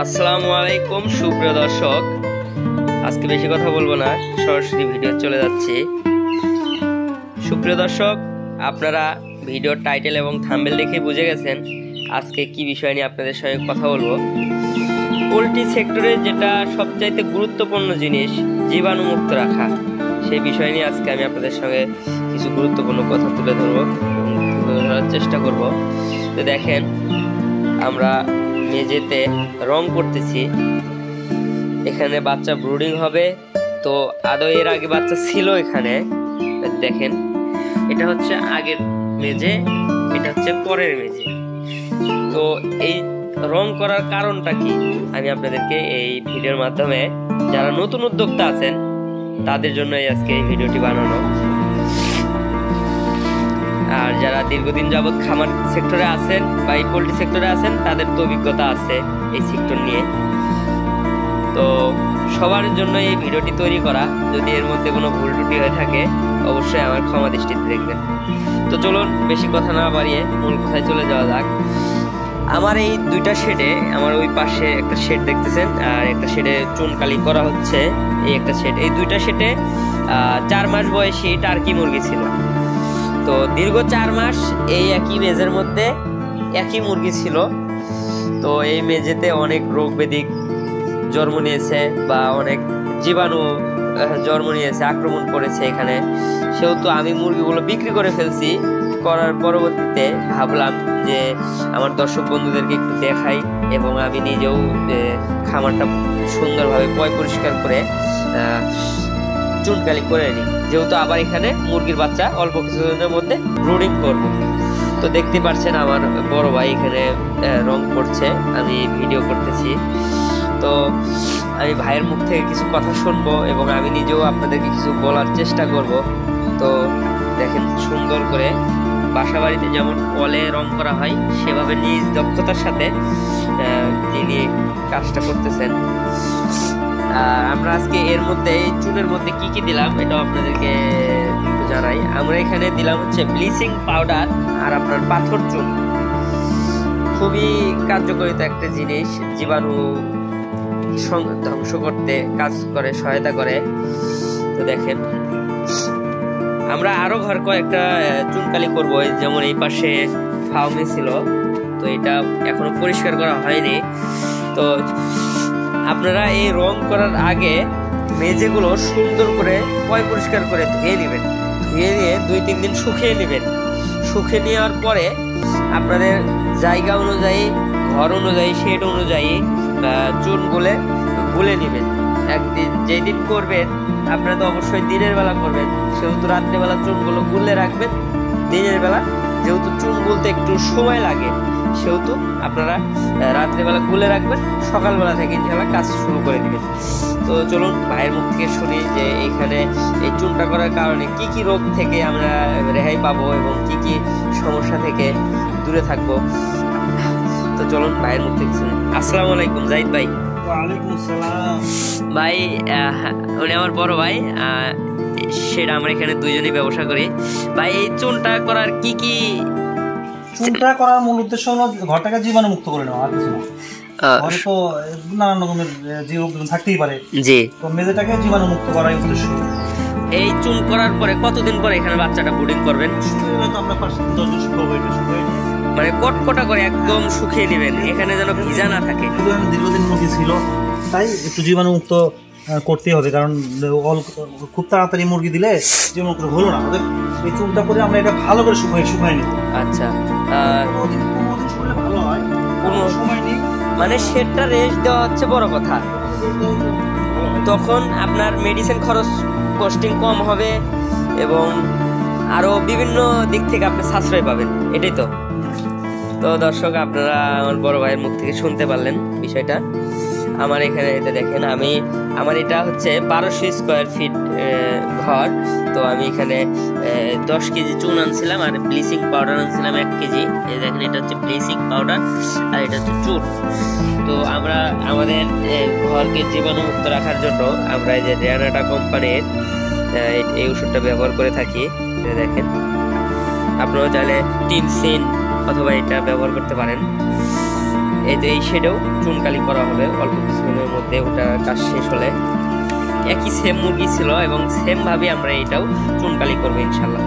আসসালামু আলাইকুম সুপ্রিয় দর্শক, আজকে বেশি কথা বলবো না, সরাসরি ভিডিও চলে যাচ্ছে। সুপ্রিয় দর্শক, আপনারা ভিডিওর টাইটেল এবং থাম্বনেল দেখে বুঝে গেছেন আজকে কি বিষয় নিয়ে আপনাদের সঙ্গে কথা বলবো। পোলট্রি সেক্টরে যেটা সবচাইতে গুরুত্বপূর্ণ জিনিস, জীবাণুমুক্ত রাখা, সেই বিষয় নিয়ে আজকে আমি আপনাদের সঙ্গে কিছু গুরুত্বপূর্ণ কথা তুলে ধরবো এবং তুলে ধরার চেষ্টা করব। তো দেখেন, আমরা মেঝেতে রং করতেছি, এখানে বাচ্চা ব্রুডিং হবে। তো আদৌ এর আগে বাচ্চা ছিল এখানে, দেখেন এটা হচ্ছে আগের মেঝে, এটা হচ্ছে পরের মেঝে। তো এই রং করার কারণটা কি আমি আপনাদেরকে এই ভিডিওর মাধ্যমে, যারা নতুন উদ্যোক্তা আছেন তাদের জন্য আজকে এই ভিডিওটি বানানো। আর যারা দীর্ঘদিন যাবৎ খামার সেক্টরে আছেন বা এই পোল্ট্রি সেক্টরে আছেন তাদের তো অভিজ্ঞতা আছে এই সেক্টর নিয়ে। তো সবার জন্য এই ভিডিওটি তৈরি করা। যদি এর মধ্যে কোনো ভুল ত্রুটি হয়ে থাকে অবশ্যই আমার ক্ষমা দৃষ্টিতে দেখবেন। তো চলুন বেশি কথা না বাড়িয়ে মূল কথায় চলে যাওয়া যাক। আমার এই দুইটা শেডে, আমার ওই পাশে একটা শেড দেখতেছেন আর একটা শেডে চুনকালি করা হচ্ছে। এই একটা শেড, এই দুইটা শেডে 4 মাস বয়সী টার্কি মুরগি ছিল। তো দীর্ঘ 4 মাস এই একই মেঝের মধ্যে একই মুরগি ছিল। তো এই মেঝেতে অনেক রোগ ব্যাধি জন্ম নিয়েছে বা অনেক জীবাণু জন্ম নিয়েছে, আক্রমণ করেছে এখানে। সেহেতু আমি মুরগিগুলো বিক্রি করে ফেলছি। করার পরবর্তীতে ভাবলাম যে আমার দর্শক বন্ধুদেরকে একটু দেখাই এবং আমি নিজেও খামারটা সুন্দরভাবে পরিষ্কার করে চুনকালি করে নিই, যেহেতু আবার এখানে মুরগির বাচ্চা অল্প কিছুদিনের মধ্যে ব্রুডিং করব। তো দেখতে পাচ্ছেন আমার বড় ভাই এখানে রং করছে, আমি ভিডিও করতেছি। তো আমি ভাইয়ের মুখ থেকে কিছু কথা শুনবো এবং আমি নিজেও আপনাদেরকে কিছু বলার চেষ্টা করব। তো দেখেন, সুন্দর করে বাসা বাড়িতে যেমন কলে রং করা হয় সেভাবে নিজ দক্ষতার সাথে তিনি কাজটা করতেছেন। আমরা আজকে এর মধ্যে চুনের মধ্যে কি কি দিলাম এটাও আপনাদেরকে একটু জানাই। আমরা এখানে দিলাম হচ্ছে ব্লিচিং পাউডার আর আপনার পাথর চুন। খুবই কার্যকরিতা একটা জিনিস, জীবাণু ধ্বংস করতে কাজ করে, সহায়তা করে। তো দেখেন, আমরা আরো ঘর কয়েকটা চুনকালি করব। যেমন এই পাশে ফাউমি ছিল, তো এটা এখনো পরিষ্কার করা হয়নি। তো আপনারা এই রং করার আগে মেঝেগুলো সুন্দর করে পরিষ্কার করে ধুয়ে নেবেন। ধুয়ে নিয়ে 2-3 দিন শুকিয়ে নেবেন। শুকিয়ে নেওয়ার পরে আপনাদের জায়গা অনুযায়ী, ঘর অনুযায়ী, শেড অনুযায়ী চুন গুলে নেবেন। একদিন যেদিন করবেন আপনারা তো অবশ্যই দিনের বেলা করবেন, সেহেতু রাত্রেবেলা চুনগুলো গুলে রাখবেন। দিনের বেলা যেহেতু চুন গুলতে একটু সময় লাগে, সেহেতু আপনারা রাত্রেবেলা গুলে রাখবেন, সকালবেলা থেকে ইনশাআল্লাহ কাজ শুরু করে দিবেন। তো চলুন ভাইয়ের মুখ থেকে শুনি যে এখানে এই চুনটা করার কারণে কি কি রোগ থেকে আমরা রেহাই পাবো এবং কি কি সমস্যা থেকে দূরে থাকবো। তো চলুন ভাইয়ের মুখ থেকে শুনি। আসসালামু আলাইকুম জাহিদ ভাই। ওয়ালাইকুম আসসালাম ভাই, উনি আমার বড় ভাই, সেটা আমরা এখানে দুইজনই ব্যবসা করি। ভাই, এই চুনটা করার কি কি? চুনটা করার মূল উদ্দেশ্য হলো ঘরটাকে জীবাণু মুক্ত করে নেওয়া, আর কিছু না। ঘরে তো নানান রকমের জীবাণু থাকতেই পারে, জি। তো মেঝেটাকে জীবাণু মুক্ত করার উদ্দেশ্য। এই চুন করার পরে কতদিন পরে এখানে বাচ্চাটা ব্রুডিং করবেন? তো আমরা 5-10 দিন শুকাবো, এটা শুকিয়ে মানে কটকটা করে একদম শুকিয়ে নেবেন, এখানে যেন ভিজা না থাকে। দীর্ঘদিন মুরগি ছিল তাই একটু জীবাণু মুক্ত করতেই হবে, কারণ খুব তাড়াতাড়ি মুরগি দিলে জীবাণু মুক্ত হলো না। ওদের এই চুনটা করে আমরা এটা ভালো করে শুকাই নেব। আচ্ছা, 15 দিন শুকলে ভালো হয়, কোনো সময় নেই। মানে শেডটা রেস্ট দেওয়া হচ্ছে বড় কথা। তখন আপনার মেডিসিন খরচ কস্টিং কম হবে এবং আরো বিভিন্ন দিক থেকে আপনি সাশ্রয় পাবেন, এটাই তো। তো দর্শক, আপনারা আমার বড় ভাইয়ের মুখ থেকে শুনতে পারলেন বিষয়টা। আমার এখানে এটা দেখেন, আমার এটা হচ্ছে 1200 স্কোয়ার ফিট ঘর। তো আমি এখানে 10 কেজি চুন আনছিলাম আর ব্লিচিং পাউডার আনছিলাম 1 কেজি। এই দেখেন, এটা হচ্ছে ব্লিচিং পাউডার আর এটা হচ্ছে চুন। তো আমরা আমাদের ঘরকে জীবাণুমুক্ত রাখার জন্য আমরা এই যে রিয়ানাটা কোম্পানির এই ওষুধটা ব্যবহার করে থাকি। দেখেন, আপনারা চাইলে টিনসিন অথবা এটা ব্যবহার করতে পারেন। এই যে এই শেডেও চুনকালি করা হবে অল্প কিছুদিনের মধ্যে, ওটা কাজ শেষ হলে। একই সেম মুরগি ছিল এবং সেম ভাবে আমরা এটাও চুনকালি করবো ইনশাল্লাহ।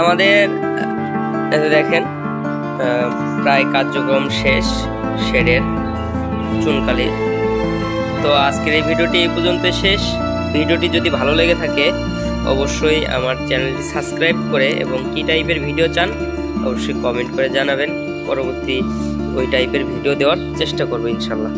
আমাদের দেখেন প্রায় কার্যক্রম শেষ শেডের চুনকালি। তো আজকের এই ভিডিওটি এই পর্যন্ত শেষ। ভিডিওটি যদি ভালো লেগে থাকে অবশ্যই আমার চ্যানেলটি সাবস্ক্রাইব করে এবং কী টাইপের ভিডিও চান অবশ্যই কমেন্ট করে জানাবেন। পরবর্তী ওই টাইপের ভিডিও দেওয়ার চেষ্টা করবো ইনশাল্লাহ।